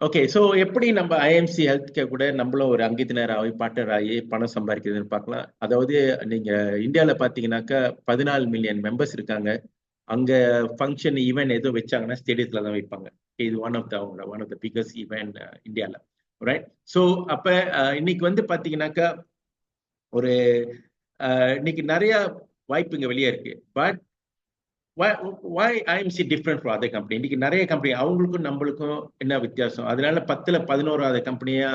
Okay. So எப்படி நம்ம IMC health care கூட நம்மளும் ஒரு அங்கத்தினர் ஆகி பார்ட்னர் ஆகி பணம் சம்பாதிக்கிறதுன்னு பார்க்கலாம். அதாவது நீங்க இந்தியாவில் பார்த்தீங்கன்னாக்கா 14 மில்லியன் மெம்பர்ஸ் இருக்காங்க. அங்க ஃபங்க்ஷன் ஈவென்ட் எதுவும் வச்சாங்கன்னா ஸ்டேடியத்துல தான் வைப்பாங்க. இது one of the biggest event இந்தியாவில். ரைட். ஸோ அப்ப இன்னைக்கு வந்து பார்த்தீங்கன்னாக்கா ஒரு இன்னைக்கு நிறைய வாய்ப்பு இங்க வெளியே இருக்கு. But why IMC different from other company? இன்னைக்கு நிறைய கம்பெனி அவங்களுக்கும் நம்மளுக்கும் என்ன வித்தியாசம்? அதனால 10ல் 11வது கம்பெனியா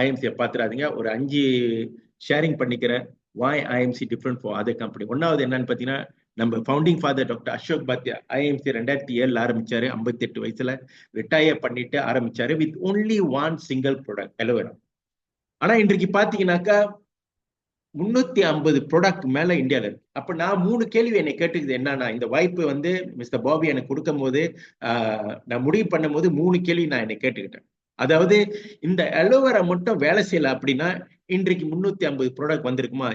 ஐஎம்சியை பார்த்துறாதீங்க. ஒரு 5 ஷேரிங் பண்ணிக்கிறேன். why IMC different for other company? ஒன்னாவது என்னன்னு பார்த்தீங்கன்னா, நம்ம founding father doctor Ashok Bhatia IMC 2007 ஆரம்பிச்சாரு. 58 வயசுல ரிட்டையர் பண்ணிட்டு ஆரம்பிச்சாரு with only one single product aloe vera. ஆனா இன்றைக்கு பாத்தீங்கன்னாக்கா 350 ப்ராடக்ட் மேல இந்தியால இருக்கு. அப்ப நான் 3 கேள்வி என்னை கேட்டுக்குது. என்னன்னா, இந்த வாய்ப்பு வந்து மிஸ்டர் பாபி எனக்கு கொடுக்கும் போது நான் முடிவு பண்ணும் போது 3 கேள்வி நான் என்னை கேட்டுக்கிட்டேன். அதாவது இந்த அலோவேரா மட்டும் வேலை செய்யல அப்படின்னா இன்றைக்கு 350 ப்ராடக்ட் வந்திருக்குமா?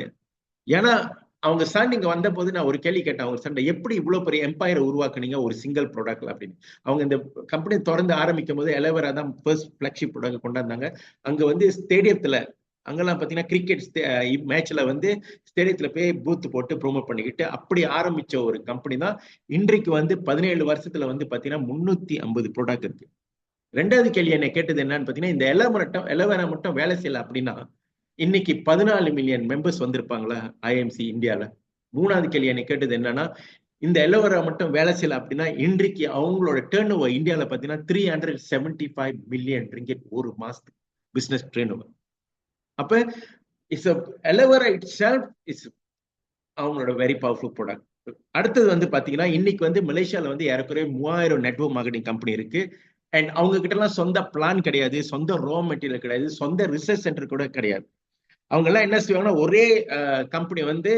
ஏன்னா அவங்க சன் இங்க வந்த போது நான் ஒரு கேள்வி கேட்டேன். அவங்க சண்டை எப்படி இவ்வளவு பெரிய எம்பையரை உருவாக்குனீங்க ஒரு சிங்கிள் ப்ராடக்ட்ல அப்படின்னு. அவங்க இந்த கம்பெனி திறந்து ஆரம்பிக்கும் போது அலோவேரா தான் ஃபர்ஸ்ட் பிளாக்ஷிப் ப்ராடக்ட் கொண்டாந்தாங்க. அங்க வந்து ஸ்டேடியத்துல அங்கெல்லாம் பாத்தீங்கன்னா கிரிக்கெட் மேட்ச்ல வந்து ஸ்டேடியத்துல போய் பூத் போட்டு ப்ரோமோட் பண்ணிக்கிட்டு அப்படி ஆரம்பிச்ச ஒரு கம்பெனி தான். இன்றைக்கு வந்து 17 வருஷத்துல வந்து பாத்தீங்கன்னா 350 ப்ராடக்ட் இருக்கு. ரெண்டாவது கேள்வி என்ன கேட்டது என்னன்னு பாத்தீங்கன்னா, இந்த எலவேரா மட்டும் வேலை செய்யல அப்படின்னா இன்னைக்கு 14 மில்லியன் மெம்பர்ஸ் வந்திருப்பாங்களா ஐஎம்சி இந்தியால? மூணாவது கேள்வி என்ன கேட்டது என்னன்னா, இந்த எலவேரா மட்டும் வேலை செய்யல அப்படின்னா இன்றைக்கு அவங்களோட டேர்ன் ஓவர் இந்தியாவில பாத்தீங்கன்னா 375 மில்லியன் ரிங்கெட் ஒரு மாசத்துக்கு பிசினஸ் டேர்ன் ஓவர். அப்ப இட்ஸ் எலவேரா இட் செல்ஃப் இஸ் அவங்களோட வெரி பவர்ஃபுல் ப்ராடக்ட். அடுத்தது வந்து பாத்தீங்கன்னா, இன்னைக்கு வந்து மலேசியால வந்து ஏறக்குறைய 3000 நெட்வொர்க் மார்க்கெட்டிங் கம்பெனி இருக்கு. அண்ட் அவங்க கிட்ட எல்லாம் சொந்த பிளான் கிடையாது, சொந்த ரா மெட்டீரியல் கிடையாது, சொந்த ரிசர்ச் சென்டர் கூட கிடையாது. அவங்க எல்லாம் என்ன செய்வாங்கன்னா, ஒரே கம்பெனி வந்து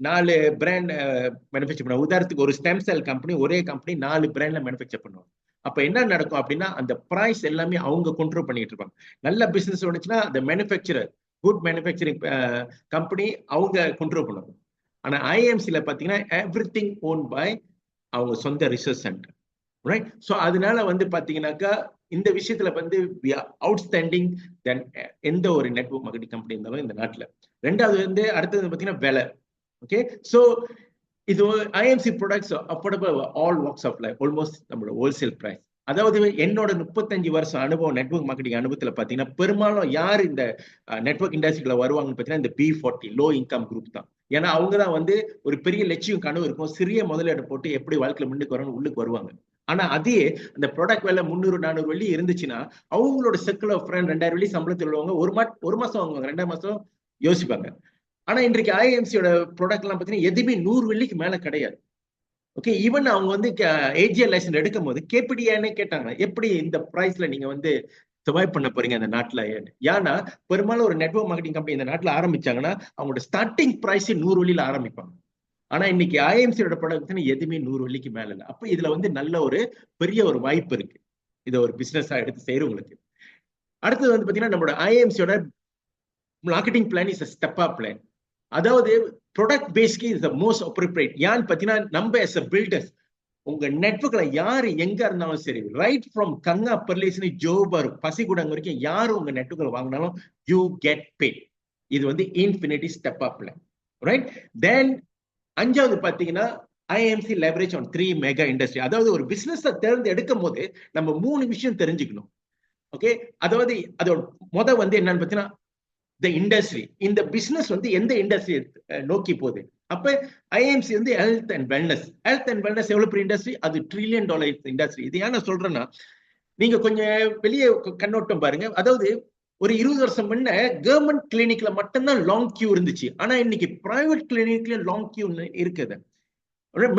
4 பிராண்ட் மேனுஃபேக்சர் பண்ணுவாங்க. உதாரணத்துக்கு ஒரு ஸ்டெம் செல் கம்பெனி ஒரே கம்பெனி 4 பிராண்ட்ல மேனுஃபேக்சர் பண்ணுவாங்க. அப்ப என்ன நடக்கும் அப்படின்னா, அந்த பிரைஸ் எல்லாமே அவங்க கண்ட்ரோல் பண்ணிட்டு இருப்பாங்க. நல்ல பிசினஸ் வந்துச்சுன்னா அந்த மேனுஃபேக்சரர் குட் மேனுஃபேக்சரிங் கம்பெனி அவங்க கண்ட்ரோல் பண்ணுவாங்க. ஆனா ஐஎம்சில பாத்தீங்கன்னா எவ்ரி திங் ஓன் பை அவங்க சொந்த ரிசர்ச் சென்டர். ரைட். ஸோ அதனால வந்து பாத்தீங்கன்னாக்கா இந்த விஷயத்துல வந்து அவுட்ஸ்டாண்டிங் தென் எந்த ஒரு நெட்வொர்க் மார்க்கெட்டிங் கம்பெனி இருந்தாலும் இந்த நாட்டுல. ரெண்டாவது வந்து அடுத்தது பாத்தீங்கன்னா விலை. ஓகே. ஸோ இது IMC products affordable all walks of life, almost நம்மளோட ஹோல்சேல் பிரைஸ். அதாவது என்னோட 35 வருஷம் அனுபவம் நெட்வொர்க் மார்க்கெட்டிங் அனுபவத்துல பாத்தீங்கன்னா பெரும்பாலும் யார் இந்த நெட்வொர்க் இண்டஸ்ட்ரிக்குள்ள வருவாங்கன்னு பாத்தீங்கன்னா இந்த B40 லோ இன்கம் குரூப் தான். ஏன்னா அவங்க தான் வந்து ஒரு பெரிய லட்சியம் கனவு இருக்கும், சிறிய முதலீடு போட்டு எப்படி வாழ்க்கையில முன்னுக்கு வரணும் உள்ளுக்கு வருவாங்க. ஆனா அதே அந்த ப்ராடக்ட் வேலை 300-400 வெள்ளி இருந்துச்சுன்னா அவங்களோட சர்க்கிள் ஆஃப் ஃப்ரெண்ட் 2000 வெள்ளி சம்பளத்தில் உள்ளவங்க ஒரு மாசம் வாங்குவாங்க, 2 மாசம் யோசிப்பாங்க. ஆனா இன்றைக்கு ஐஎம்சியோட ப்ராடக்ட் எல்லாம் பாத்தீங்கன்னா எதுவுமே 100 வெள்ளிக்கு மேல கிடையாது. ஓகே. ஈவன் அவங்க வந்து ஏஜிஎல் லைசன்ஸ் எடுக்கும் போது கேபிடியானே கேட்டாங்க, எப்படி இந்த பிரைஸ்ல நீங்க வந்து சர்வைவ் பண்ண போறீங்க அந்த நாட்டுல? ஏன்னா பெரும்பாலும் ஒரு நெட்வொர்க் மார்க்கெட்டிங் கம்பெனி இந்த நாட்டுல ஆரம்பிச்சாங்கன்னா அவங்களோட ஸ்டார்டிங் பிரைஸ் 100 வெள்ளியில ஆரம்பிப்பாங்க. ஆனா இன்னைக்கு ஐஎம்சியோட ப்ராடக்ட் எதுவுமே 100 வெள்ளிக்கு மேல இல்லை. அப்ப இதுல வந்து நல்ல ஒரு பெரிய ஒரு வாய்ப்பு இருக்கு இதை ஒரு பிசினஸா எடுத்து செய்யறவங்களுக்கு. அடுத்தது வந்து பாத்தீங்கன்னா நம்மளோட ஐஎம்சியோட marketing plan is step up plan. அதாவது ப்ராடக்ட் பேஸ்க்கு இஸ் த மோஸ்ட் அப்ரோப்ரியேட். ஏன்னு பாத்தீங்கன்னா நம்ம as a builders உங்க நெட்வொர்க்ல யாரு எங்க இருந்தாலும் சரி, ரைட் ஃப்ரம் கங்கா பர்லேஸ்னு ஜோபர் பசிகுடங்க வரைக்கும் யாரு உங்க நெட்வொர்க்ல வாங்கினாலும் யூ கெட் பே. இது வந்து infinity step up plan. Right. Then அஞ்சாவது பாத்தீங்கன்னா IMC leverage on 3 mega industry. அதாவது ஒரு பிசினஸ் தேர்ந்து எடுக்கும் போது நம்ம 3 விஷயம் தெரிஞ்சுக்கணும். ஓகே. அதாவது அதோட வந்து என்னன்னு பாத்தீங்கன்னா இண்டஸ்ட்ரி, இந்த பிசினஸ் வந்து எந்த இண்டஸ்ட்ரி நோக்கி போகுது. அப்ப ஐஎம்சி வந்து health and wellness. Health and wellness எவ்வளவு பெரிய இண்டஸ்ட்ரி? அது $1 ட்ரில்லியன் இண்டஸ்ட்ரி. இது ஏன் நான் சொல்றேன்னா, நீங்க கொஞ்சம் வெளியே கண்ணோட்டம் பாருங்க. அதாவது ஒரு 20 வருஷம் முன்ன கவர்மெண்ட் கிளினிக்ல மட்டும்தான் லாங் கியூ இருந்துச்சு. ஆனா இன்னைக்கு பிரைவேட் கிளினிக்ல லாங் கியூ இருக்குது.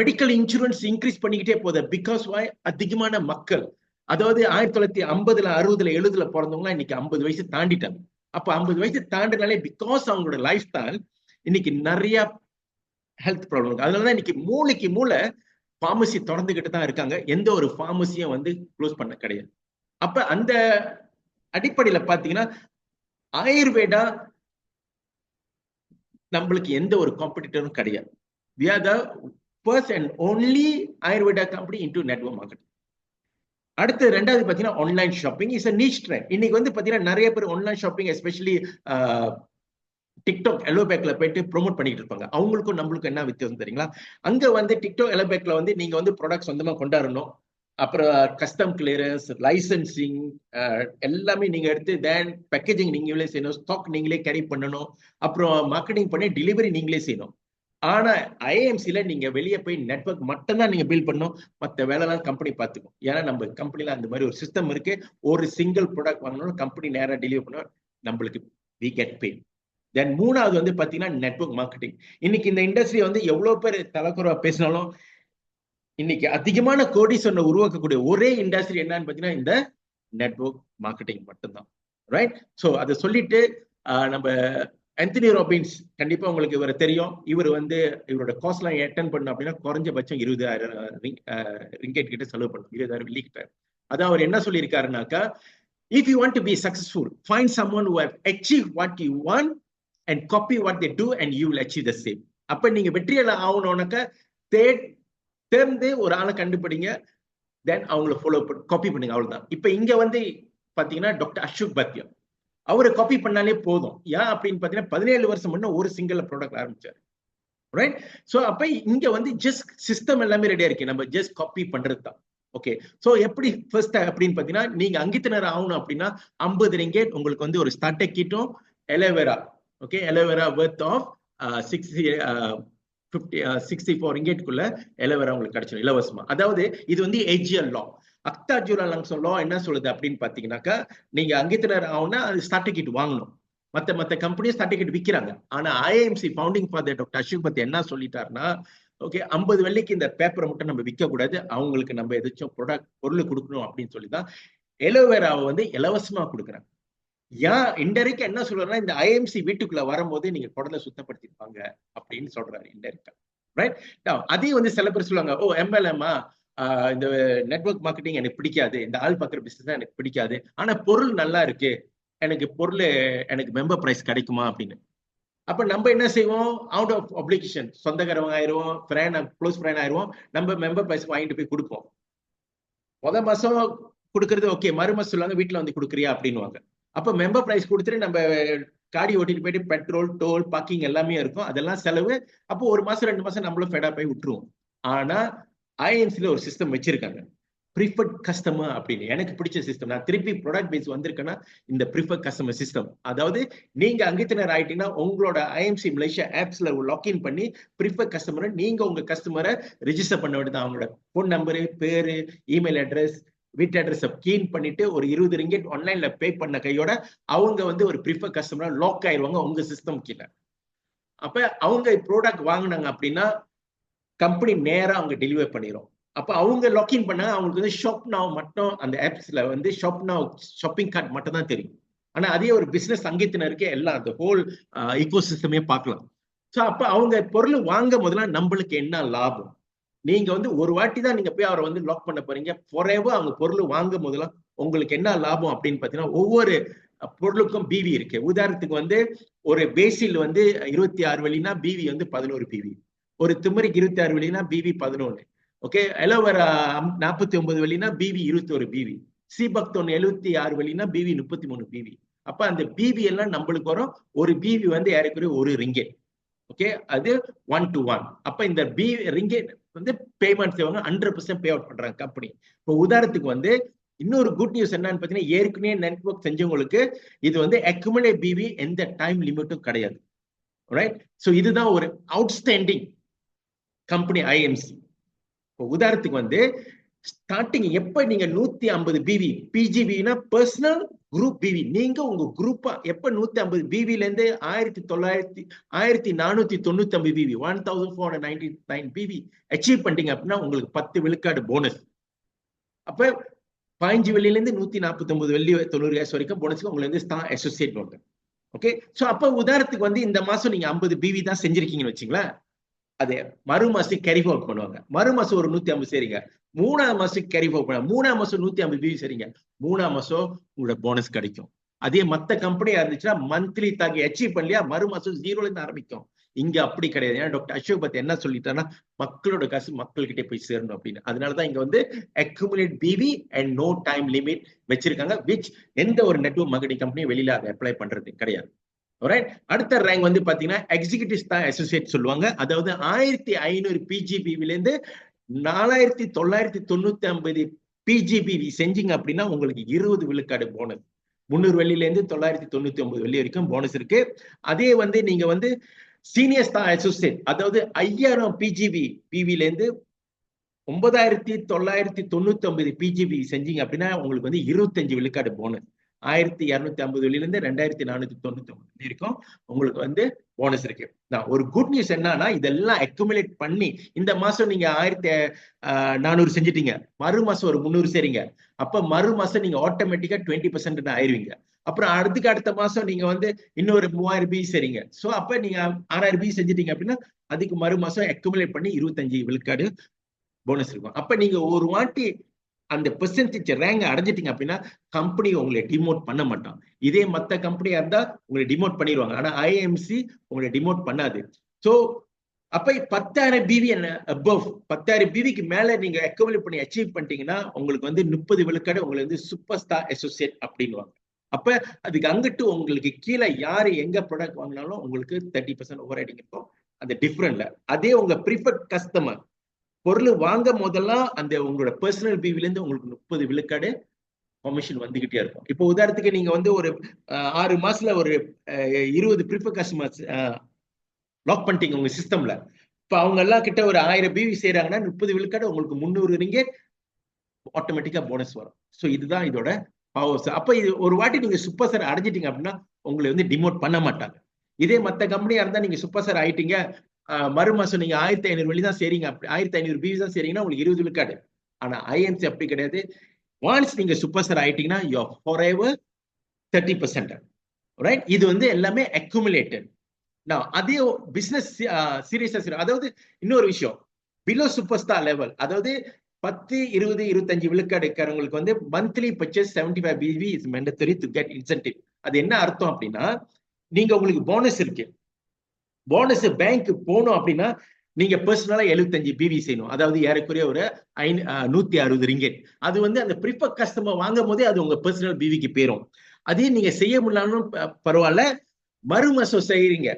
மெடிக்கல் இன்சூரன்ஸ் இன்க்ரீஸ் பண்ணிக்கிட்டே போகுது. பிகாஸ் அதிகமான மக்கள், அதாவது 1950, 60, 70 பிறந்தவங்க இன்னைக்கு 50 வயசு தாண்டிட்டாங்க. அப்ப 50 வயசு தாண்டினாலே பிகாஸ் அவங்களோட லைஃப் ஸ்டைல் இன்னைக்கு நிறைய ஹெல்த் ப்ராப்ளம் இருக்கு. அதனாலதான் இன்னைக்கு மூளைக்கு மூளை பார்மசி திறந்துகிட்டு தான் இருக்காங்க. எந்த ஒரு பார்மசியும் வந்து க்ளோஸ் பண்ண கிடையாது. அப்ப அந்த அடிப்படையில பாத்தீங்கன்னா ஆயுர்வேதா நம்மளுக்கு எந்த ஒரு காம்படிட்டரும் கிடையாது. We are the first and only Ayurveda company into network marketing. அடுத்து ரெண்டாவது பாத்தீங்கன்னா online shopping is a நீச் trend. இன்னைக்கு வந்து பாத்தீங்கன்னா நிறைய பேர் ஆன்லைன் ஷாப்பிங் எஸ்பெஷலி டிக்டாக் எலோபேக்ல போயிட்டு ப்ரோமோட் பண்ணிட்டு இருப்பாங்க. அவங்களுக்கும் நம்மளுக்கும் என்ன வித்தியாசம் தெரியுங்களா? அங்க வந்து டிக்டாக் எலோபேக்ல வந்து நீங்க வந்து ப்ராடக்ட் சொந்தமா கொண்டாடணும், அப்புறம் கஸ்டம் கிளியரன்ஸ், லைசன்சிங் எல்லாமே நீங்க எடுத்து, தென் பேக்கேஜிங் நீங்களே செய்யணும், ஸ்டாக் நீங்களே கேரி பண்ணணும், அப்புறம் மார்க்கெட்டிங் பண்ணி டெலிவரி நீங்களே செய்யணும். ஆனா ஐஏஎம்சில நீங்க வெளியே போய் நெட்வொர்க் மட்டும் தான் நீங்க பில்ட் பண்ணணும், மற்ற வேலைலாம் கம்பெனி பார்த்துக்கும். ஏன்னா நம்ம கம்பெனில அந்த மாதிரி ஒரு சிஸ்டம் இருக்கு. ஒரு சிங்கிள் ப்ராடக்ட் வாங்கணும், கம்பெனி நேரா டெலிவரி பண்ண நம்மளுக்கு வி கெட் பே. தென் மூணாவது வந்து பாத்தீங்கன்னா நெட்வொர்க் மார்க்கெட்டிங். இன்னைக்கு இந்த இண்டஸ்ட்ரி வந்து எவ்வளவு பேர் தலைக்குறவா பேசினாலும் இன்னைக்கு அதிகமான கோடீஸ்வரனை உருவாக்கக்கூடிய ஒரே இண்டஸ்ட்ரி என்னன்னு பாத்தீங்கன்னா இந்த நெட்வொர்க் மார்க்கெட்டிங் மட்டும்தான். ரைட்? ஸோ அதை சொல்லிட்டு நம்ம ஆந்தனி ராபின்ஸ், கண்டிப்பா உங்களுக்கு இவரை தெரியும். இவர் வந்து இவரோட காஸ்ட்லாம் அட்டன் பண்ண அப்படின்னா குறைஞ்சபட்சம் 20,000 ரிங்கெட் கிட்ட செலவு பண்ணும், 20,000 வெள்ளி கிட்ட. அதான் அவர் என்ன சொல்லியிருக்காருனாக்கா, if you want to be successful, find someone who have achieved what you want and copy what they do and you will achieve the same. அப்ப நீங்க வெற்றியாளர் ஆகணும்னாக்கா தேர்ந்து ஒரு ஆளை கண்டுபிடிங்க, தென் அவங்கள ஃபாலோ காப்பி பண்ணுங்க, அவ்வளவுதான். இப்ப இங்க வந்து பாத்தீங்கன்னா டாக்டர் அசோக் பத்யா, அவரை காப்பி பண்ணாலே போதும். ஏன் அப்படின்னு பாத்தீங்கன்னா 17 வருஷம் முன்ன ஒரு சிங்கிள் ப்ராடக்ட் ஆரம்பிச்சாரு. ரைட்? சோ அப்ப இங்க வந்து ஜஸ்ட் சிஸ்டம் எல்லாமே ரெடியா இருக்கு, நம்ம ஜஸ்ட் காப்பி பண்றது தான். ஓகே, சோ எப்படி ஃபர்ஸ்ட் அப்படின்னு பாத்தீங்கன்னா, நீங்க அங்கித்தினர் ஆகணும் அப்படின்னா 50 ரிங்கெட் உங்களுக்கு வந்து ஒரு ஸ்டார்டர் கிட்டும் aloe vera, okay, aloe vera worth of 64 ரிங்கெட்குள்ள எலோவேரா உங்களுக்கு கிடைச்சிடும் இலவசமா. அதாவது இது வந்து ஏஜியல் லா. அக்தா ஜூரா லங்ஸம் லா என்ன சொல்லுது அப்படின்னு பாத்தீங்கன்னாக்கா, நீங்க அங்கித்தினர் ஆகுனா அது ஸ்டார்டர் கிட் வாங்கணும். மத்த கம்பெனியும் ஸ்டார்டர் கிட் விற்கிறாங்க. ஆனா ஐஏஎம்சி ஃபவுண்டிங் ஃபாதர் டாக்டர் அசோக் பத்தி என்ன சொல்லிட்டாருன்னா, ஓகே 50 வெள்ளிக்கு இந்த பேப்பரை மட்டும் நம்ம விற்க கூடாது, அவங்களுக்கு நம்ம எதாச்சும் பொருள் கொடுக்கணும் அப்படின்னு சொல்லிதான் எலோவேராவை வந்து இலவசமா கொடுக்குறாங்க. ஏன் இன்டைரக்டா என்ன சொல்றாருன்னா, இந்த ஐஎம்சி வீட்டுக்குள்ள வரும்போது நீங்க குடலை சுத்தப்படுத்திருப்பாங்க அப்படின்னு சொல்றாரு இன்டைரக்டா. ரைட்? அதையும் வந்து சில பேர் சொல்லுவாங்க, ஓ எம்எல்எம்மா இந்த நெட்வொர்க் மார்க்கெட்டிங் எனக்கு பிடிக்காது, இந்த ஆள் பார்க்குற பிசினஸ் எனக்கு பிடிக்காது, ஆனா பொருள் நல்லா இருக்கு, எனக்கு மெம்பர் பிரைஸ் கிடைக்குமா அப்படின்னு. அப்ப நம்ம என்ன செய்வோம், அவுட் ஆஃப் அப்ளிகேஷன் சொந்தக்காரவங்க ஆயிடுவோம், க்ளோஸ் ஃப்ரெண்ட் ஆயிடுவோம், நம்ம மெம்பர் பிரைஸ் வாங்கிட்டு போய் கொடுப்போம். முதல் மாசம் கொடுக்கறது ஓகே, மறு மாசம் சொல்லுவாங்க வீட்டுல வந்து கொடுக்குறியா அப்படின்னுவாங்க. அப்ப மெம்பர் பிரைஸ் கொடுத்துட்டு நம்ம காடி ஓட்டிட்டு போயிட்டு பெட்ரோல், டோல், பார்க்கிங் எல்லாமே இருக்கும், அதெல்லாம் செலவு. அப்போ ஒரு மாசம் 2 மாசம் நம்மளும் ஃபெடா போய் விட்டுருவோம். ஆனா ஐஎன்சில ஒரு சிஸ்டம் வச்சிருக்காங்க, ப்ரிஃபர்ட் கஸ்டமர் அப்படின்னு. எனக்கு பிடிச்ச சிஸ்டம், நான் திருப்பி ப்ராடக்ட் பேஸ் வந்திருக்கேன்னா இந்த ப்ரிஃபர்ட் கஸ்டமர் சிஸ்டம். அதாவது நீங்க அங்கித்தினர் ஆயிட்டீங்கன்னா உங்களோட ஐஎம்சி மலேசியா ஆப்ஸ்ல லாக்இன் பண்ணி ப்ரிஃபர்ட் கஸ்டமரை நீங்க உங்க கஸ்டமரை ரெஜிஸ்டர் பண்ண வேண்டியது. அவங்களோட போன் நம்பரு, பேரு, இமெயில் அட்ரஸ், வீட்டு அட்ரஸ் கீன் பண்ணிட்டு ஒரு 20 ரிங்கெட் ஆன்லைன்ல பே பண்ண கையோட அவங்க வந்து ஒரு ப்ரிஃபர்ட் கஸ்டமரா லாக் ஆயிடுவாங்க உங்க சிஸ்டம் கீழே. அப்ப அவங்க ப்ராடக்ட் வாங்கினாங்க அப்படின்னா கம்பெனி நேரா அவங்க டெலிவர் பண்ணிடும். அப்ப அவங்க லாக்இன் பண்ணாங்க, அவங்களுக்கு வந்து ஷாப் நவ் மட்டும் அந்த ஆப்ஸ்ல வந்து ஷாப் நவ் ஷாப்பிங் கார்ட் மட்டும் தான் தெரியும். ஆனா அதே ஒரு பிசினஸ் அங்கத்தினருக்கு எல்லாம் அந்த ஹோல் ஈகோ சிஸ்டமே பார்க்கலாம். ஸோ அப்ப அவங்க பொருள் வாங்க முதல்ல நம்மளுக்கு என்ன லாபம், நீங்க வந்து ஒரு வாட்டி தான் நீங்க போய் அவரை வந்து லாக் பண்ண போறீங்க, forever அவங்க பொருள் வாங்க முதல்ல உங்களுக்கு என்ன லாபம் அப்படின்னு பாத்தீங்கன்னா, ஒவ்வொரு பொருளுக்கும் பிவி இருக்கு. உதாரணத்துக்கு வந்து ஒரு பேசில் வந்து 26 வெள்ளினா பிவி வந்து 11 பிவி, ஒரு திமரிக்கு 26 வெள்ளினா பிவி 11, ஓகே, எலோவேரா 49 வெள்ளினா பிவி 21 பிவி, சீபக்தோன் 76 வெள்ளினா பிவி 33 பிவி. அப்ப அந்த பிவி எல்லாம் நம்மளுக்கு வரும். ஒரு பிவி வந்து ஏறக்குறைய ஒரு ரிங்கெட். ஓகே, அது 1 to 1. அப்ப இந்த ரிங்கெட் வந்து பேமெண்ட் செய்வாங்க, 100% பே அவுட் பண்றாங்க கம்பெனி. இப்போ உதாரணத்துக்கு வந்து இன்னொரு குட் நியூஸ் என்னன்னு பாத்தீங்கன்னா, ஏற்கனவே நெட்வொர்க் செஞ்சவங்களுக்கு இது வந்து அக்யூமுலேட் பிவி எந்த டைம் லிமிட்டும் கிடையாது. ரைட்? சோ இதுதான் ஒரு அவுட்ஸ்டாண்டிங் கம்பெனி ஐஎம்சி. இப்போ உதாரணத்துக்கு வந்து ஸ்டார்டிங் எப்ப நீங்க 150 பிவி, பிஜிபினா பர்சனல் குரூப் பிவி, நீங்க உங்க குரூப்பா எப்ப 150 பிவில இருந்து 1499 பிவி 1499 பிவி அச்சீவ் பண்ணிட்டீங்க அப்படின்னா உங்களுக்கு 10 விழுக்காடு போனஸ். அப்ப 15 வெள்ளில இருந்து 149 வெள்ளி 90 காசு வரைக்கும் போனஸ்க்கு உங்களுக்கு வந்து ஸ்டார் அசோசியேட் பண்ணுங்க. ஓகே, சோ அப்ப உதாரணத்துக்கு வந்து இந்த மாசம் நீங்க 50 பிவி தான் செஞ்சிருக்கீங்கன்னு வச்சுங்களேன், அது மறு மாசம் கேரி ஃபார்வர்ட் பண்ணுவாங்க. மறு மாசம் ஒரு 150 சரிங்க, 3ஆம் மாசம் கேரி ஃபார்வர்ட் பண்ணுவாங்க, 3ஆம் மாசம் 150 பிவி சரிங்க, 3ஆம் மாசம் உங்களோட போனஸ் கிடைக்கும். அதே மத்த கம்பெனியா இருந்துச்சுன்னா மந்த்லி தாக்கி அச்சீவ் பண்ணலையா மறு மாசம் 0ல இருந்து ஆரம்பிக்கும். இங்க அப்படி கிடையாது. ஏன்னா டாக்டர் அசோக் பத்தி என்ன சொல்லிட்டாருன்னா, மக்களோட காசு மக்கள்கிட்ட போய் சேரணும் அப்படின்னு. அதனாலதான் இங்க வந்து accumulate PV and no time limit வச்சிருக்காங்க, விச் எந்த ஒரு நெட்வொர்க் மார்க்கெட்டிங் கம்பெனியும் வெளியில அதை அப்ளை பண்றது கிடையாது. அடுத்த ரேங்க் வந்து பாத்தீங்கன்னா எக்ஸிகியூட்டிவ் தான் அசோசியேட் சொல்லுவாங்க. அதாவது 1500 பிஜிபிவில இருந்து 4999 பிஜிபிவி செஞ்சீங்க அப்படின்னா உங்களுக்கு 20 விழுக்காடு போனஸ். 300 வெள்ளியில இருந்து 999 வெள்ளி வரைக்கும் போனஸ் இருக்கு. அதே வந்து நீங்க வந்து சீனியர் ஸ்டார் அசோசியேட், அதாவது 5000 பிஜிபி பிவில இருந்து 9999 பிஜிபி செஞ்சீங்க அப்படின்னா உங்களுக்கு வந்து 25 விழுக்காடு போனஸ். 1250 வெள்ளியில இருந்து 2499 இருக்கும் உங்களுக்கு வந்து போனஸ் இருக்கு. ஒரு குட் நியூஸ் என்னன்னா, இதெல்லாம் அக்குமுலேட் பண்ணி இந்த மாசம் நீங்க 1400 செஞ்சிட்டீங்க, மறு மாசம் ஒரு 300 செய்றீங்க, அப்ப மறு மாசம் நீங்க ஆட்டோமேட்டிக்கா 20% ஆயிருவீங்க. அப்புறம் அடுத்த மாசம் நீங்க வந்து இன்னொரு 3000 பி செய்றீங்க. சோ அப்ப நீங்க 6000 பி செஞ்சிட்டீங்க அப்படின்னா அதுக்கு மறு மாசம் அக்குமுலேட் பண்ணி 25 விழுக்காடு போனஸ் இருக்கும். அப்ப நீங்க ஒரு வாட்டி அந்த பெர்சன்டேஜ் ரேங்க் அடைஞ்சிட்டீங்க அப்படின்னா கம்பெனி உங்களை டிமோட் பண்ண மாட்டான். இதே மத்த கம்பெனியா இருந்தா உங்களை டிமோட் பண்ணிடுவாங்க. ஆனா ஐஎம்சி உங்களை டிமோட் பண்ணாது. சோ அப்ப 10,000 பிவி அபவ் 10,000 பிவிக்கு மேல நீங்க அக்குமுலேட் பண்ணி அச்சீவ் பண்ணிட்டீங்கன்னா உங்களுக்கு வந்து 30 விழுக்காடு உங்களை வந்து சூப்பர் ஸ்டார் அசோசியேட் அப்படின்வாங்க. அப்ப அதுக்கு அங்கிட்டு உங்களுக்கு கீழே யாரு எங்க ப்ராடக்ட் வாங்கினாலும் உங்களுக்கு 30% ஓவர் ரைடிங் இருக்கும். அந்த டிஃபரெண்ட்ல அதே உங்க ப்ரிஃபர்ட் கஸ்டமர் பொருள் வாங்க போதெல்லாம் அந்த உங்களோட பர்சனல் பிவில இருந்து உங்களுக்கு 30 விழுக்காடு கமிஷன் வந்துகிட்டே இருக்கும். இப்போ உதாரணத்துக்கு நீங்க வந்து ஒரு 6 மாசத்துல ஒரு 20 ப்ரிஃபர் கஸ்டமர்ஸ் லாக் பண்ணிட்டீங்க உங்க சிஸ்டம்ல. இப்ப அவங்க எல்லாம் கிட்ட ஒரு 1000 பிவி செய்யறாங்கன்னா 30 விழுக்காடு உங்களுக்கு 300 ரிங்கெட் ஆட்டோமேட்டிக்கா போனஸ் வரும். சோ இதுதான் இதோட பவர்ஸ். அப்ப இது ஒரு வாட்டி நீங்க சூப்பர் ஸ்டார் அடைஞ்சிட்டீங்க அப்படின்னா உங்களை வந்து டிமோட் பண்ண மாட்டாங்க. இதே மத்த கம்பெனியா இருந்தா நீங்க சூப்பர் ஸ்டார் ஆயிட்டீங்க, மறு மாசம் நீங்க 1500 வெளி தான் செய்றீங்க, 1500 பிவி தான் செய்றீங்கன்னா உங்களுக்கு 20 விழுக்காடு. ஆனா ஐஎம்சி அப்படி கிடையாது. ஒன்ஸ் நீங்க சூப்பர் ஸ்டார் ஆயிட்டீங்கன்னா யூ ஆர் ஃபாரெவர் 30%. ரைட்? இது வந்து எல்லாமே அக்குமுலேட்டட். அதே பிசினஸ் சீரியஸா, அதாவது இன்னொரு விஷயம், பிலோ சூப்பர் ஸ்டார் லெவல், அதாவது 10, 20, 25 விழுக்காடு இருக்கிறவங்களுக்கு வந்து monthly purchase 75 PV is mandatory to get incentive. அது என்ன அர்த்தம் அப்படின்னா, நீங்க உங்களுக்கு போனஸ் இருக்கு, போனஸ் பேங்க் போகணும் அப்படின்னா நீங்க பர்சனலா 75 பிவி செய்யணும். அதாவது ஏறக்குறைய ஒரு 160 ரிங்கெட். அது வந்து அந்த ப்ரிஃபர் கஸ்டமர் வாங்கும் போதே அது உங்க பர்சனல் பிவிக்கு போயிடும். அதே நீங்க செய்ய முடியலன்னு பரவாயில்ல, மறு மாசம் செய்யறீங்க,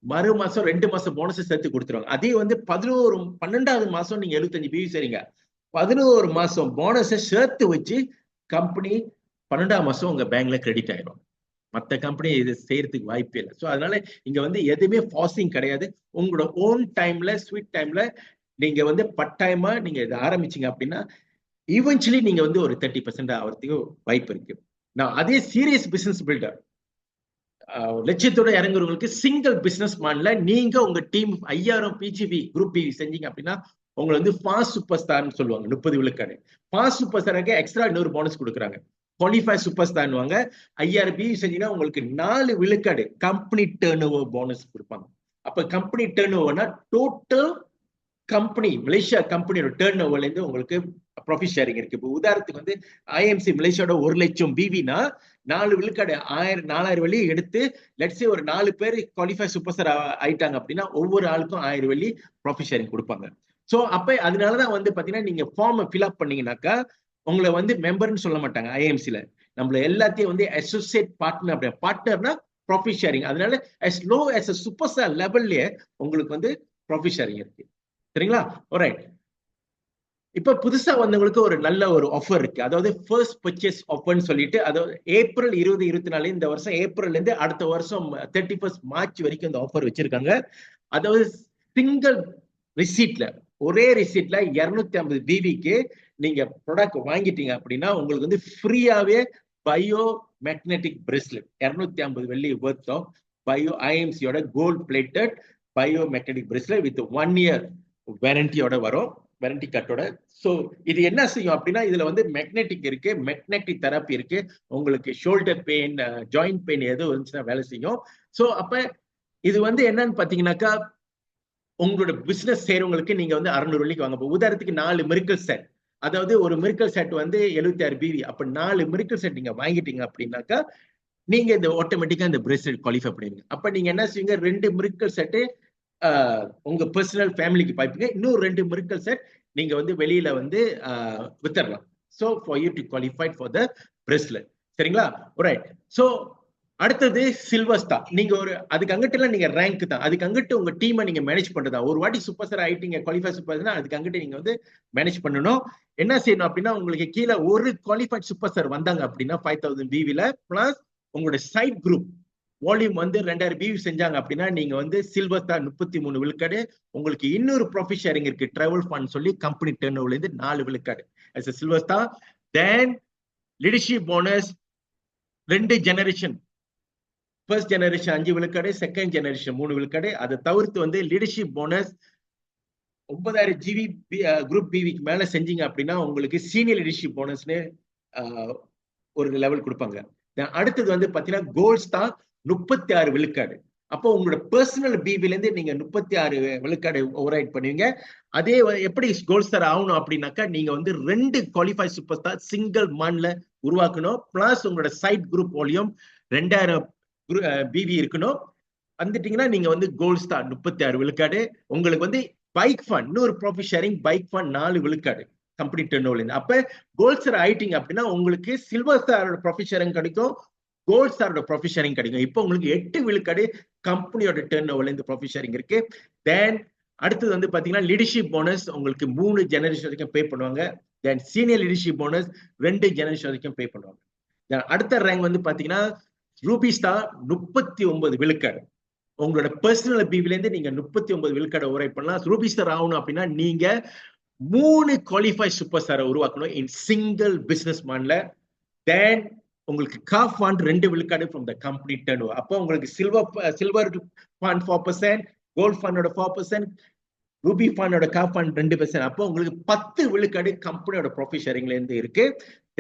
மறு மாசம் 2 மாசம் போனஸ் சேர்த்து கொடுத்துருவாங்க. அதே வந்து 12வது மாசம் நீங்க 75 பிவி செய்றீங்க, 11 மாசம் போனஸை சேர்த்து வச்சு கம்பெனி 12ஆம் மாசம் உங்க பேங்க்ல கிரெடிட் ஆயிடும். மற்ற கம்பெனி இது செய்யறதுக்கு வாய்ப்பே இல்லை. ஸோ அதனால இங்க வந்து எதுவுமே ஃபாஸ்டிங் கிடையாது. உங்களோட ஓன் டைம்ல, ஸ்வீட் டைம்ல நீங்க வந்து பட்டாயமா நீங்க இதை ஆரம்பிச்சீங்க அப்படின்னா ஈவென்ச்சுவலி நீங்க வந்து ஒரு 30% ஆகிறதுக்கு வாய்ப்பு இருக்கு. நான் அதே சீரியஸ் பிசினஸ் பில்டர் லட்சியத்தோட இறங்குறவங்களுக்கு சிங்கிள் பிசினஸ் மாடல நீங்க உங்க டீம் 5000 பிஜிபி குரூப் பி செஞ்சீங்க அப்படின்னா உங்களை வந்து ஃபாஸ்ட் சூப்பர் ஸ்டார்னு சொல்லுவாங்க. 30 விழுக்காடு. ஃபாஸ்ட் சூப்பர் ஸ்டாருக்கு எக்ஸ்ட்ரா இன்னொரு போனஸ் கொடுக்குறாங்க, குவாலிஃபை சூப்பர் ஸ்டார்னுவாங்க. 5000 பிவி செஞ்சீங்கன்னா உங்களுக்கு 4 விழுக்காடு கம்பெனி டர்ன் ஓவர் போனஸ் கொடுப்பாங்க. அப்ப கம்பெனி டர்ன் ஓவர்னா டோட்டல் கம்பெனி மலேசியா கம்பெனியோட டர்ன் ஓவர்ல இருந்து உங்களுக்கு ப்ராஃபிட் ஷேரிங் இருக்கு. இப்போ உதாரணத்துக்கு வந்து ஐஎம்சி மலேசியாவோட 1 லட்சம் பிவினா 4 விழுக்காடு 4000 வெள்ளி எடுத்து லெட்ஸே ஒரு 4 பேர் குவாலிஃபை சூப்பர் ஸ்டார் ஆயிட்டாங்க அப்படின்னா ஒவ்வொரு ஆளுக்கும் 1000 வெள்ளி ப்ராஃபிட் ஷேரிங் கொடுப்பாங்க. சோ அப்ப அதனாலதான் வந்து பாத்தீங்கன்னா நீங்க ஃபார்ம் ஃபில் அப் பண்ணீங்கன்னாக்கா உங்களை வந்து மெம்பர்னு சொல்ல மாட்டாங்க ஐஎம்சில, நம்மள எல்லாத்தையும் வந்து அசோசியேட் பார்ட்னர். அப்படி பார்ட்னர்னா ப்ராஃபிட் ஷேரிங். அதனால as low as a super star லெவல்லயே உங்களுக்கு வந்து ப்ராஃபிட் ஷேரிங் இருக்கு. சரிங்களா? ரைட். இப்ப புதுசா வந்தவங்களுக்கு ஒரு நல்ல ஒரு ஆஃபர் இருக்கு. அதாவது ஃபர்ஸ்ட் பர்ச்சேஸ் ஆஃபர்னு சொல்லிட்டு, அதாவது ஏப்ரல் 2024 இந்த வருஷம் ஏப்ரல்ல இருந்து அடுத்த வருஷம் 31 மார்ச் வரைக்கும் இந்த ஆஃபர் வச்சிருக்காங்க. அதாவது சிங்கிள் ரிசீட்ல, ஒரே ரிசீட்ல 250 பிவிக்கு நீங்க ப்ராடக்ட் வாங்கிட்டீங்க அப்படின்னா உங்களுக்கு வந்து ஃப்ரீயாவே பயோ மேக்னெட்டிக் பிரேஸ்லெட் 250 வெள்ளி வர்த் ஆஃப் பயோ ஐஎம்சியோட gold plated bio magnetic bracelet with 1 year வாரண்டியோட வரும், வாரண்டி கார்டோட. சோ இது என்ன செய்யும் அப்படின்னா, இதுல வந்து மேக்னெட்டிக் இருக்கு, மேக்னெட்டிக் தெரப்பி இருக்கு, உங்களுக்கு ஷோல்டர் பெயின், ஜாயிண்ட் பெயின் எதுவும் இருந்துச்சுன்னா வேலை செய்யும். சோ அப்ப இது வந்து என்னன்னு பாத்தீங்கன்னாக்கா, உங்களோட பிசினஸ் செய்யறவங்களுக்கு நீங்க வந்து 600 வெள்ளிக்கு வாங்க. உதாரணத்துக்கு 4 மிரிக்கல் செட், அதாவது ஒரு மிரிக்கல் செட் வந்து 76 பிவி, அப்ப 4 மிரிக்கல் செட் நீங்க வாங்கிட்டீங்க அப்படின்னாக்கா நீங்க இந்த ஆட்டோமேட்டிக்கா இந்த பிரேஸ்லெட் குவாலிஃபை பண்ணுவீங்க. அப்ப நீங்க என்ன செய்வீங்க, 2 மிரிக்கல் செட்டு உங்க பர்சனல் ஃபேமிலிக்கு பாய்ப்பீங்க. இன்னும் 2 மிராக்கிள் செட் நீங்க வந்து வெளியில வந்து வித்தரலாம். So for you to qualified for the bracelet. சரிங்களா? ரைட். ஸோ அடுத்தது சில்வர் ஸ்டார். நீங்க ஒரு அதுக்கு அங்கிட்ட நீங்க ரேங்க் தான், அதுக்கு அங்கிட்டு உங்க டீமை நீங்க மேனேஜ் பண்றதா. ஒரு வாட்டி சூப்பர் ஸ்டார் ஆயிட்டீங்க, குவாலிஃபை சூப்பர் ஸ்டார், அதுக்கு அங்கிட்ட நீங்க வந்து மேனேஜ் பண்ணணும். என்ன செய்யணும் அப்படின்னா, உங்களுக்கு கீழே ஒரு குவாலிஃபைட் சூப்பர் ஸ்டார் வந்தாங்க அப்படின்னா 5000 பிவில பிளஸ் உங்களோட சைட் குரூப் வால்யூம் வந்து 2000 பிவி செஞ்சாங்க அப்படின்னா நீங்க வந்து சில்வர் ஸ்டார் 33 விழுக்காடு. உங்களுக்கு இன்னொரு ப்ராஃபிட் ஷேரிங் இருக்கு, டிராவல் ஃபண்ட் சொல்லி கம்பெனி டர்ன் ஓவர்ல இருந்து 4 விழுக்காடு as a silver star. Then leadership bonus 2 generation, first generation 5 விழுக்காடு, செகண்ட் ஜெனரேஷன் 3 விழுக்காடு. அதை தவிர்த்து வந்து லீடர்ஷிப் போனஸ் 9000 ஜிவி குரூப் பிவிக்கு மேல செஞ்சீங்க அப்படின்னா உங்களுக்கு சீனியர் லீடர்ஷிப் போனஸ்னு ஒரு லெவல் கொடுப்பாங்க. அடுத்தது வந்து பாத்தீங்கன்னா கோல்ட் ஸ்டார் 36 விழுக்காடு. அப்போ உங்களோட பர்சனல் பிவில இருந்து நீங்க 36 விழுக்காடு ஓவர் ரைட் பண்ணுவீங்க. அதே எப்படி கோல்ட் ஸ்டார் ஆகணும் அப்படின்னாக்கா நீங்க வந்து 2 குவாலிஃபை சூப்பர் ஸ்டார் சிங்கிள் மந்த்ல உருவாக்கணும். பிளஸ் உங்களோட சைட் குரூப் வால்யூம் 2000 பிவி இருக்கணும். வந்துட்டீங்கன்னா நீங்க வந்து கோல்ட் ஸ்டார் 36 விழுக்காடு. உங்களுக்கு வந்து பைக் ஃபண்ட், இன்னொரு ப்ராஃபிட் ஷேரிங் பைக் ஃபண்ட் 4 விழுக்காடு கம்பெனி டர்ன் ஓவர்ல இருந்து. அப்ப கோல்ட் ஸ்டார் ஆயிட்டீங்க அப்படின்னா உங்களுக்கு சில்வர் ஸ்டாரோட ப்ராஃபிட் ஷேரிங் கிடைக்கும், கோல்ட் ஸ்டாரோட ப்ராஃபிட் ஷேரிங் கிடைக்கும். இப்போ உங்களுக்கு 8 விழுக்காடு கம்பெனியோட டர்ன் ஓவர்ல இருந்து ப்ராஃபிட் ஷேரிங் இருக்கு. தென் அடுத்தது வந்து பாத்தீங்கன்னா லீடர்ஷிப் போனஸ் உங்களுக்கு 3 ஜெனரேஷன் வரைக்கும் பே பண்ணுவாங்க. தென் சீனியர் லீடர்ஷிப் போனஸ் 2 ஜெனரேஷன் வரைக்கும் பே பண்ணுவாங்க. அடுத்த ரேங்க் வந்து பாத்தீங்கன்னா ரூபி ஸ்டார் 39 விழுக்காடு. உங்களோட பர்சனல் பிவில இருந்து நீங்க 39 விழுக்காடு ஓவர் ரைட் பண்ணலாம். ரூபி ஸ்டார் ஆகணும் அப்படின்னா நீங்க 3 குவாலிஃபை சூப்பர் ஸ்டாரை உருவாக்கணும் இன் சிங்கிள் பிசினஸ் மந்த்ல. தென் உங்களுக்கு காஃப் ஃபண்ட் 2 விழுக்காடு from the company turn over. அப்போ உங்களுக்கு சில்வர் ஃபண்ட் 4%, கோல்ட் ஃபண்டோட 4%, ரூபி ஃபண்டோட காஃப் ஃபண்ட் 2%. அப்போ உங்களுக்கு 10 விழுக்காடு கம்பெனியோட ப்ராஃபிட் ஷேரிங்ல இருந்து இருக்கு.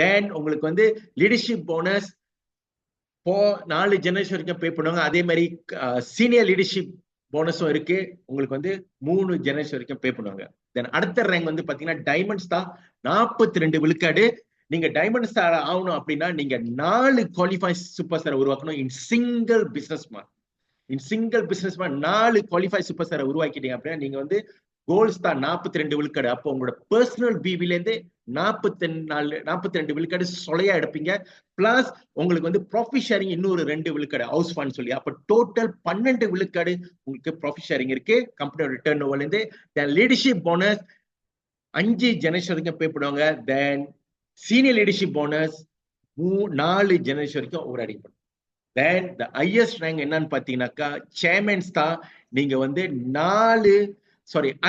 தென் உங்களுக்கு வந்து லீடர்ஷிப் போனஸ் 4 ஜெனரேஷன் வரைக்கும் பே பண்ணுவாங்க. அதே மாதிரி சீனியர் லீடர்ஷிப் போனஸும் இருக்கு, உங்களுக்கு வந்து 3 ஜெனரேஷன் வரைக்கும் பே பண்ணுவாங்க. தென் அடுத்த ரேங்க் வந்து பாத்தீங்கன்னா டைமண்ட் ஸ்டார் 42 விழுக்காடு. நீங்க டைமண்ட் ஸ்டார் ஆகணும் அப்படின்னா நீங்க 4 குவாலிஃபை சூப்பர் ஸ்டார் உருவாக்கணும் in single business man. 4 qualify super ஸ்டாரை உருவாக்கிட்டீங்க அப்படின்னா நீங்க வந்து கோல்ட் ஸ்டார் 42 விழுக்காடு. அப்போ உங்களோட பர்சனல் பிவில இருந்து 42 விழுக்காடு சொலையா எடுப்பீங்க. பிளஸ் உங்களுக்கு வந்து ப்ராஃபிட் ஷேரிங் இன்னொரு 2 விழுக்காடு ஹவுஸ் ஃபண்ட் சொல்லி, அப்ப டோட்டல் 12 விழுக்காடு உங்களுக்கு ப்ராஃபிட் ஷேரிங் இருக்கு கம்பெனியோட டர்ன் ஓவர்ல இருந்து. தென் லீடர்ஷிப் போனஸ் 5 ஜெனரேஷன் வரைக்கும் பே பண்ணுவாங்க. தென் சீனியர் லீடர்ஷிப் போனஸ் 4 ஜெனரேஷன் வரைக்கும் ஓவர் ரைட் பண்ணுவாங்க. தென் த ஹையஸ்ட் ரேங்க் என்னன்னு பாத்தீங்கன்னாக்கா சேர்மன் ஸ்டார். நீங்க வந்து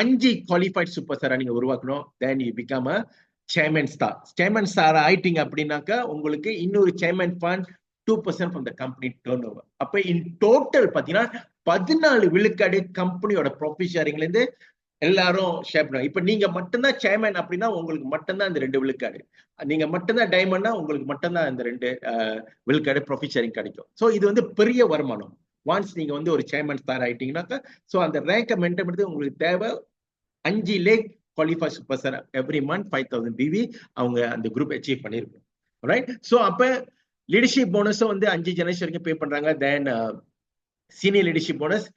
5 குவாலிஃபைட் சூப்பர் ஸ்டாரா நீங்க உருவாக்கணும். Then you become a chairman star. Chairman star ஆயிட்டீங்க அப்படின்னாக்கா உங்களுக்கு இன்னொரு chairman fund 2% from the company turnover. அப்ப இன் டோட்டல் பாத்தீங்கன்னா 14 விழுக்காடு கம்பெனியோட ப்ராஃபிட் ஷேரிங்ல இருந்து எல்லாரும் ஷேர் பண்ணுவாங்க. இப்ப நீங்க மட்டும்தான் சேர்மன் அப்படின்னா உங்களுக்கு மட்டும்தான் இந்த 2 விழுக்காடு, நீங்க மட்டும்தான் டைமண்ட்னா உங்களுக்கு மட்டும்தான் இந்த 2 விழுக்காடு ப்ராஃபிட் ஷேரிங் கிடைக்கும். ஸோ இது வந்து பெரிய வருமானம். ஒன்ஸ் நீங்க வந்து ஒரு சேர்மன் ஸ்டார் ஆயிட்டீங்கன்னாக்கா ஸோ அந்த ரேங்கை மெயின்டைன் பண்ணுறது உங்களுக்கு தேவை 5 lakh qualify super star every month 5000 PV அவங்க அந்த குரூப் அச்சீவ் பண்ணிருக்கும். ரைட். ஸோ அப்ப லீடர்ஷிப் போனஸும் வந்து 5 ஜெனரேஷன் வரைக்கும் பே பண்றாங்க. தென் சீனியர் லீடர்ஷிப் போனஸ்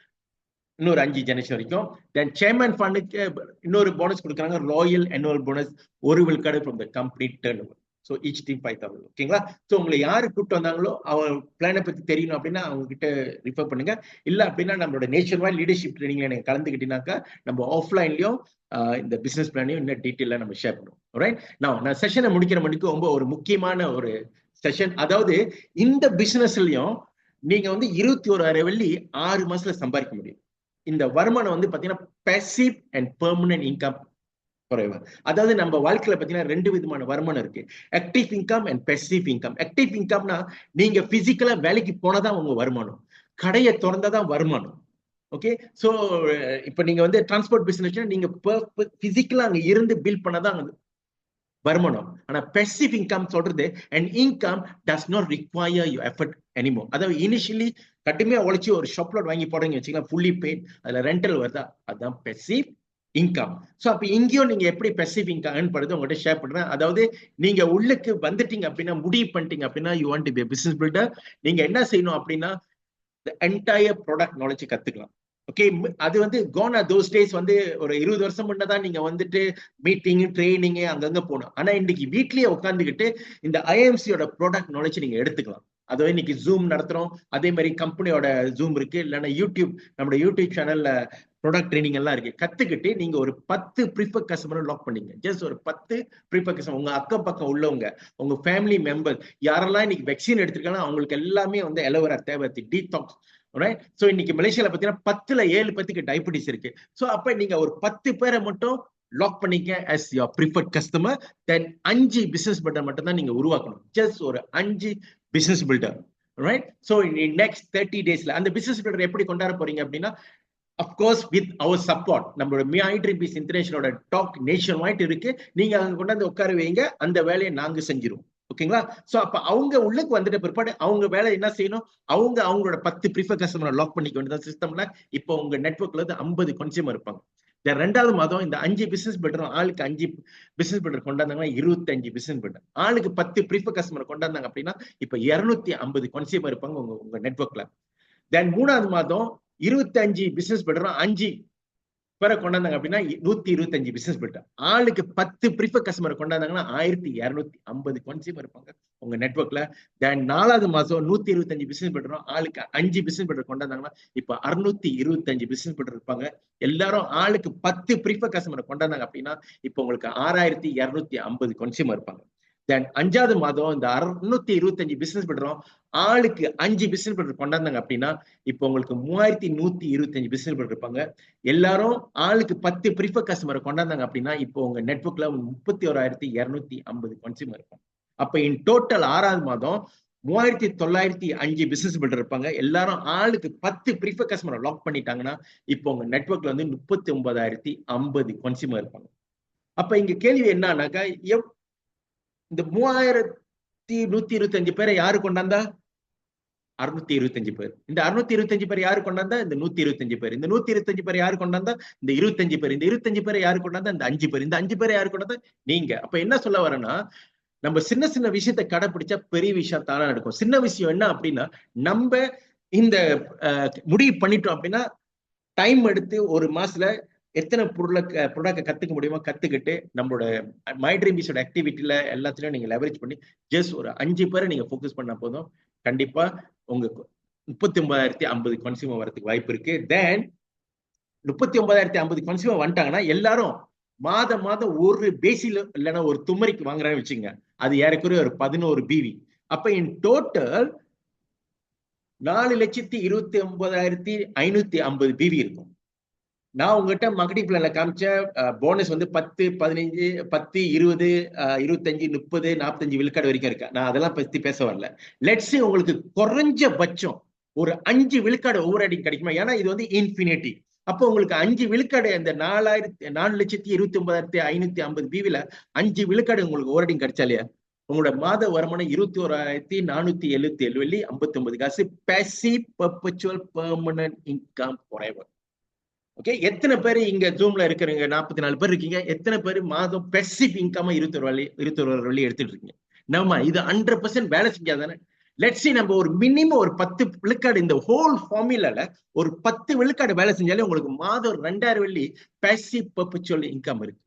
இன்னொரு 5 ஜெனரேஷன் வரைக்கும். தென் சேர்மன் ஃபண்டுக்கு இன்னொரு போனஸ் கொடுக்குறாங்க, ராயல் annual போனஸ் 1 விழுக்காடு from the company turn over. So each team 5000. ஓகேங்களா? ஸோ உங்களை யாரு கூப்பிட்டு வந்தாங்களோ அவங்க பிளானை பத்தி தெரியணும் அப்படின்னா அவங்க கிட்ட ரிஃபர் பண்ணுங்க. இல்ல அப்படின்னா நம்மளோட நேஷன் வைட் லீடர்ஷிப் ட்ரைனிங்ல நீங்க கலந்துக்கிட்டீங்கன்னாக்கா நம்ம ஆஃப்லைன்லயும் இந்த பிசினஸ் பிளானையும் இன்னும் டீட்டெயிலாக நம்ம ஷேர் பண்ணுவோம். ரைட். நான் செஷனை முடிக்கிற மணிக்கு ரொம்ப ஒரு முக்கியமான ஒரு செஷன். அதாவது இந்த பிசினஸ்லயும் நீங்க வந்து 21,000 வெள்ளி 6 மாசத்துல சம்பாதிக்க முடியும். இந்த வருமானம் வந்து பாத்தீங்கன்னா பேசிவ் அண்ட் பெர்மனன்ட் இன்கம் குறைவா. அதாவது நம்ம வாழ்க்கையில பாத்தீங்கன்னா 2 விதமான வருமானம் இருக்கு, active income and passive income. Active இன்கம்னா நீங்க பிசிக்கலா வேலைக்கு போனதான் உங்க வருமானம், கடையை திறந்தாதான் வருமானம். ஓகே. சோ இப்ப நீங்க வந்து டிரான்ஸ்போர்ட் பிசினஸ் நீங்க பிசிக்கலா அங்க இருந்து பில் பண்ணதான் வருமானம். ஆனா பேசிவ் இன்கம் சொல்றது and income does not require you effort anymore. அதாவது இனிஷியலி கட்டுமையா உழைச்சி ஒரு ஷாப் லாட் வாங்கி போடுறீங்க வச்சுக்கலாம், ஃபுல்லி பெய்ட், அதுல ரெண்டல் வருதா, அதுதான் பேசிவ் இன்கம். சோ அப்ப இங்கேயும் நீங்க எப்படி பேசிவ் இன்கம் ஏர்ன் பண்ணுறது உங்கள்கிட்ட ஷேர் பண்றேன். அதாவது நீங்க உள்ளுக்கு வந்துட்டீங்க அப்படின்னா, முடிவு பண்ணிட்டீங்க அப்படின்னா you want to be business builder, நீங்க என்ன செய்யணும் அப்படின்னா என்டையர் ப்ராடக்ட் நாலேஜ் கத்துக்கலாம். ஓகே, அது வந்து கோனா தோஸ் டேஸ் வந்து ஒரு 20 வருஷம் முன்னதான் நீங்க வந்துட்டு மீட்டிங் ட்ரைனிங் அங்கங்க போகணும். ஆனா இன்னைக்கு வீட்லயே உட்காந்துக்கிட்டு இந்த ஐஎம்சியோட ப்ராடக்ட் நாலேஜ் நீங்க எடுத்துக்கலாம். அதுவும் இன்னைக்கு ஜூம் நடத்துறோம், அதே மாதிரி கம்பெனியோட ஜூம் இருக்கு, இல்லைன்னா யூடியூப், நம்மளோட யூடியூப் சேனல்ல ப்ராடக்ட் ட்ரைனிங் எல்லாம் இருக்கு. கத்துக்கிட்டு நீங்க ஒரு 10 ப்ரீஃபர் கஸ்டமரை லாக் பண்ணீங்க. ஜஸ்ட் ஒரு 10 ப்ரீஃபர் கஸ்டமர், உங்க அக்கம் பக்கம் உள்ளவங்க, உங்க ஃபேமிலி மெம்பர் யாரெல்லாம் இன்னைக்கு வேக்சின் எடுத்திருக்காங்க அவங்களுக்கு எல்லாமே வந்து எலவரா தேவை, டீடாக்ஸ். சோ இன்னைக்கு மலேசியால பாத்தீங்கன்னா 10ல 7 பேருக்கு டயபிட்டிஸ் இருக்கு. சோ அப்ப நீங்க ஒரு 10 பேரை மட்டும் லாக் பண்ணிக்க as your preferred customer. then 5 business builder மட்டும் தான் நீங்க உருவாக்கணும். ஜஸ்ட் ஒரு 5 business builder. Right? So in next 30 daysல அந்த பிசினஸ் பில்டர் எப்படி கொண்டாட போறீங்க அப்படின்னா, of course with our support, நம்மளோட My Dream Biz இன்டர்நேஷனலோட டாக் நேஷன் வைட் இருக்கு. நீங்க அங்க கொண்டாந்து உட்கார வைங்க, அந்த வேலையை நாங்க செஞ்சிருவோம். ஓகேங்களா? சோ அப்ப அவங்க உள்ளுக்கு வந்துட்ட பிற்பாடு அவங்க வேலை என்ன செய்யணும், அவங்களோட 10 ப்ரீஃபர் கஸ்டமரை லாக் பண்ணிக்க வேண்டியது சிஸ்டம்ல. இப்போ உங்க நெட்வொர்க்ல இருந்து 50 கன்சியூமர் இருப்பாங்க. ரெண்டாவது மாதம் இந்த 5 பிசினஸ் பில்டர், ஆளுக்கு 5 பிசினஸ் பில்டர் கொண்டாந்தாங்கன்னா 25 பிசினஸ் பில்டர், ஆளுக்கு 10 ப்ரீஃபர் கஸ்டமர் கொண்டாந்தாங்க அப்படின்னா இப்ப 250 கன்சியூமர் இருப்பாங்க உங்க நெட்வொர்க்ல. தென் மூணாவது மாதம் 25 பிசினஸ் பில்டரும் 5 பேரை கொண்டாந்தாங்க அப்படின்னா 125 பிசினஸ் பில்டர், ஆளுக்கு 10 ப்ரீஃபர் கஸ்டமர் கொண்டாந்தாங்கன்னா 1250 கன்சியூமர் இருப்பாங்க உங்க நெட்வொர்க்ல. தென் நாலாவது மாசம் 125 பிசினஸ் பில்டரும் ஆளுக்கு 5 பிசினஸ் பில்டர் கொண்டாந்தாங்கன்னா இப்ப 625 பிசினஸ் பில்டர் இருப்பாங்க. எல்லாரும் ஆளுக்கு 10 ப்ரீஃபர் கஸ்டமர் கொண்டாந்தாங்க அப்படின்னா இப்ப உங்களுக்கு 6250 கன்சியூமர் இருப்பாங்க. தென் அஞ்சாவது மாதம் இந்த 625 பிசினஸ் பில்டரும் ஆளுக்கு 5 பிசினஸ் பில்டர் கொண்டாந்தாங்க அப்படின்னா இப்போ உங்களுக்கு 3125 பிசினஸ் பில்டர் இருப்பாங்க. எல்லாரும் ஆளுக்கு 10 ப்ரீஃபர் கஸ்டமரை கொண்டாந்தாங்க அப்படின்னா இப்போ உங்க நெட்வொர்க்ல 31250 கன்சியூமர் இருக்கும். அப்ப இன் டோட்டல் ஆறாவது மாதம் 3905 பிசினஸ் பில்டர் இருப்பாங்க. எல்லாரும் ஆளுக்கு 10 ப்ரீஃபர் கஸ்டமரை லாக் பண்ணிட்டாங்கன்னா இப்போ உங்க நெட்வொர்க்ல வந்து 39050 கன்சியூமர் இருப்பாங்க. அப்ப இங்க கேள்வி என்னன்னாக்கா, இந்த 3125 பேரை யாரு கொண்டாந்தா? 625 பேர். இந்த 625 பேர் யாரு கொண்டாந்தா? இந்த 125 பேர். இந்த 125 பேர் யாரு கொண்டாந்தா? இந்த 25 பேர். இந்த 25 பேரை யாரு கொண்டாந்தா? இந்த 5 பேர். இந்த 5 பேரை யாரு கொண்டாந்தா? நீங்க. அப்ப என்ன சொல்ல வரேன்னா, நம்ம சின்ன சின்ன விஷயத்தை கடைபிடிச்சா பெரிய விஷயம் தானா நடக்கும். சின்ன விஷயம் என்ன அப்படின்னா, நம்ம இந்த முடிவு பண்ணிட்டோம் அப்படின்னா டைம் எடுத்து ஒரு மாசத்துல எத்தனை ப்ராடக்ட் கத்துக்க முடியுமோ கத்துக்கிட்டு நம்மளோட மை ட்ரீம் பிஸோட ஆக்டிவிட்டியில எல்லாத்துலயும் நீங்க லெவரேஜ் பண்ணி ஜஸ்ட் ஒரு 5 பேரை நீங்க ஃபோக்கஸ் பண்ணா போதும். கண்டிப்பா உங்க 39050 கன்சியூமர் வரதுக்கு வாய்ப்பு இருக்கு. தென் 39050 கன்சியூமர் வந்துட்டாங்கன்னா எல்லாரும் மாதம் ஒரு பேசில இல்லைன்னா ஒரு தும்மரிக்கு வாங்குறான்னு வச்சுங்க, அது ஏறக்குறைய ஒரு 11 பிவி. அப்ப இன் டோட்டல் 4,29,550 பிவி இருக்கும். நான் உங்ககிட்ட மார்க்கெட்டிங் பிளான்ல காமிச்ச போனஸ் வந்து 10, 15, 10, 20, 25, 30, 45 விழுக்காடு வரைக்கும் இருக்கு. நான் அதெல்லாம் பத்தி பேச வரல. லெட்ஸ் சே உங்களுக்கு குறைஞ்சபட்சம் ஒரு 5 விழுக்காடு ஓவர் ரைடிங் கிடைக்குமா? ஏன்னா இது வந்து இன்ஃபினிட்டி. அப்போ உங்களுக்கு 5 விழுக்காடு, அந்த 4,29,550 பிவில 5 விழுக்காடு உங்களுக்கு ஓவர் ரைடிங் கிடைச்சா இல்லையா, உங்களோட மாத வருமானம் 21,477 வெள்ளி 59 காசு. Passive perpetual permanent income forever. Okay, எத்தனை பேர் இங்க ஜூம்ல இருக்கிறீங்க? 44 பேர் இருக்கீங்க. எத்தனை பேர் மாதம் பெசிவ் இன்கம் 21 வெள்ளி எடுத்துட்டு இருக்கீங்க? நம்ம இது 100% வேலை செஞ்சாதானே. லெட்ஸ் சி நம்ம ஒரு மினிமம் ஒரு 10 விழுக்காடு இந்த ஹோல் ஃபார்முலால ஒரு 10 விழுக்காடு வேலை செஞ்சாலே உங்களுக்கு மாதம் 2000 வெள்ளி பேசிவ் பெர்பெச்சுவல் இன்கம் இருக்கு.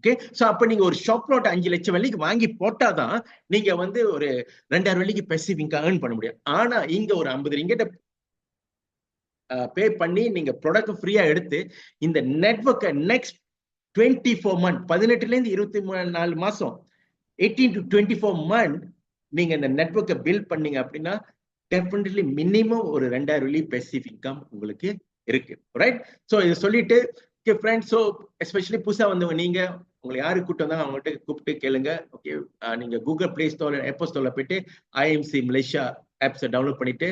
ஓகே, சோ அப்ப நீங்க ஒரு ஷாப் நோட் 5 லட்சம் வெள்ளிக்கு வாங்கி போட்டாதான் நீங்க வந்து ஒரு 2000 வெள்ளிக்கு பெசிவ் இன்கம் ஏர்ன் பண்ண முடியும். ஆனா இங்க ஒரு 50 ரிங்கெட்ட பே பண்ணி நீங்க ப்ராடக்ட் ஃப்ரீயா எடுத்து இந்த நெட்வொர்க்கை நெக்ஸ்ட் 24 மந்த், 18ல இருந்து 24 மாசம், 18 to 24 மந்த் நீங்க இந்த நெட்வொர்க்கை பில்ட் பண்ணீங்க அப்படின்னா டெஃபினெட்லி மினிமம் ஒரு 2000 வெள்ளி பெசிவ் இன்கம் உங்களுக்கு இருக்கு. ரைட்? சோ இதை சொல்லிட்டு ஃப்ரெண்ட்ஸ், ஸோ எஸ்பெஷலி புதுசா வந்தவங்க நீங்க, உங்களை யாரு கூப்பிட்டு வந்தாங்க அவங்கள்ட்ட கூப்பிட்டு கேளுங்க. ஓகே, நீங்க கூகுள் பிளே ஸ்டோர், ஆப் ஸ்டோர்ல போயிட்டு ஐஎம்சி மலேசியா ஆப்ஸை டவுன்லோட் பண்ணிட்டு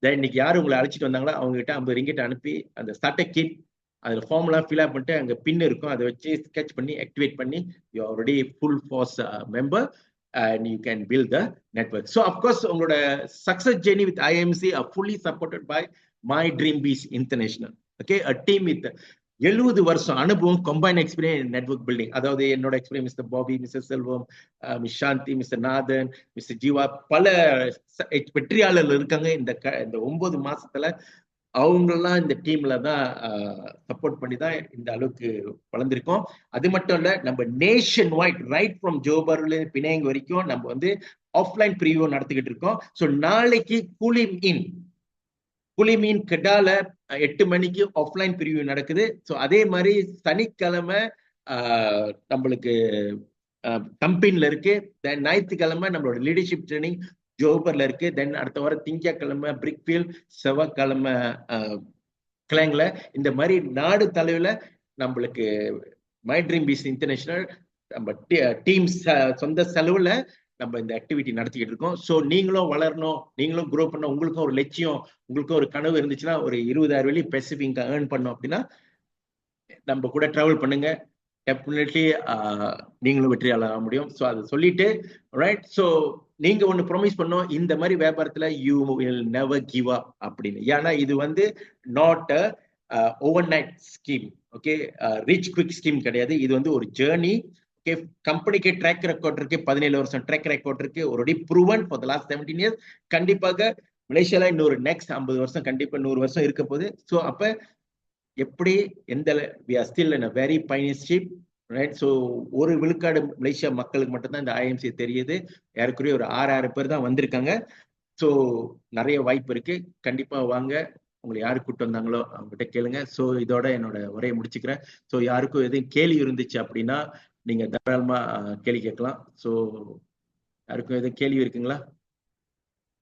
இன்னைக்கு யாரு உங்களை அழைச்சிட்டு வந்தாங்களோ அவங்க கிட்ட 50 ரிங்கிட் அனுப்பி அந்த ஸ்டார்டர் கிட் அதுல ஃபார்ம்லாம் ஃபில் அப் பண்ணிட்டு அங்க பின் இருக்கும், அதை வச்சு ஸ்கெட்ச் பண்ணி ஆக்டிவேட் பண்ணி you already full force member and you can build the network. So of course உங்களோட success journey with IMC are fully supported by My Dream Biz International. Okay, a team with 70 வருஷம் அனுபவம், combine experience network building. அதாவது என்னோட experience mister Bobby, mister செல்வம், miss சாந்தி, mister நாதன், mister Jeeva, பல வெற்றியாளர்கள் இருக்காங்க. இந்த 9 மாசத்துல அவங்கெல்லாம் இந்த டீம்ல தான் சப்போர்ட் பண்ணி தான் இந்த அளவுக்கு வளர்ந்துருக்கோம். அது மட்டும் இல்ல, நம்ம நேஷன் வைட் ரைட் ஃப்ரம் ஜோபர்ல பினாங் வரைக்கும் நம்ம வந்து ஆஃப்லைன் ப்ரீவியூ நடத்திக்கிட்டு இருக்கோம். ஸோ நாளைக்கு குலிமீன் கெடால 8 மணிக்கு ஆஃப்லைன் ப்ரீவியூ நடக்குது. ஸோ அதே மாதிரி சனிக்கிழமை நம்மளுக்கு கம்பெனில இருக்கு. தென் ஞாயிற்றுக்கிழமை நம்மளோட லீடர்ஷிப் ட்ரைனிங் ஜோபர்ல இருக்கு. தென் அடுத்த வாரம் திங்கட்கிழமை பிரிக்ஃபீல்ட், செவ்வாய்க்கிழமை கிளாங்ல. இந்த மாதிரி நாடு தலைவுல நம்மளுக்கு மை ட்ரீம் பீஸ் இன்டர்நேஷனல் நம்ம டீம்ஸ் சொந்த செலவுல நம்ம இந்த ஆக்டிவிட்டி நடத்திக்கிட்டு இருக்கோம். ஸோ நீங்களும் வளரணும், நீங்களும் குரோ பண்ணணும், உங்களுக்கும் ஒரு லட்சியம், உங்களுக்கும் ஒரு கனவு இருந்துச்சுன்னா, ஒரு 20,000 வெள்ளி பெசிபிக் ஏர்ன் பண்ணோம் அப்படின்னா நம்ம கூட டிராவல் பண்ணுங்க. டெஃபினெட்லி நீங்களும் வெற்றியாளர் ஆக முடியும். ஸோ அதை சொல்லிட்டு ரைட். ஸோ நீங்க ஒன்று ப்ரொமிஸ் பண்ணோம், இந்த மாதிரி வியாபாரத்துல you will never give up அப்படின்னு. ஏன்னா இது வந்து not over night scheme. Okay, rich quick scheme கிடையாது. இது வந்து ஒரு ஜேர்னி. ஓகே, கம்பெனிக்கு ட்ராக் ரெக்கார்ட் இருக்கு, 17 வருஷம் ட்ராக் ரெக்கார்ட் இருக்கு, already proven for the last 17 years. கண்டிப்பாக மலேசியால இன்னொரு நெக்ஸ்ட் 50 வருஷம், கண்டிப்பா 100 வருஷம் இருக்க போகுது. ஸோ அப்ப எப்படி எந்த we are still in a very pioneership, right? So ஒரு விழுக்காடு மலேசியா மக்களுக்கு மட்டும்தான் இந்த ஐஎம்சி தெரியுது. ஏறக்குறைய ஒரு 6,000 பேர் தான் வந்திருக்காங்க. ஸோ நிறைய வாய்ப்பு இருக்கு. கண்டிப்பா வாங்க, உங்களை யாரு கூப்பிட்டு வந்தாங்களோ அவங்ககிட்ட கேளுங்க. ஸோ இதோட என்னோட உரையை முடிச்சுக்கிறேன். ஸோ யாருக்கும் எதுவும் கேள்வி இருந்துச்சு அப்படின்னா நீங்க தாராளமா கேள்வி கேட்கலாம். ஸோ யாருக்கும் எதுவும் கேள்வி இருக்குங்களா?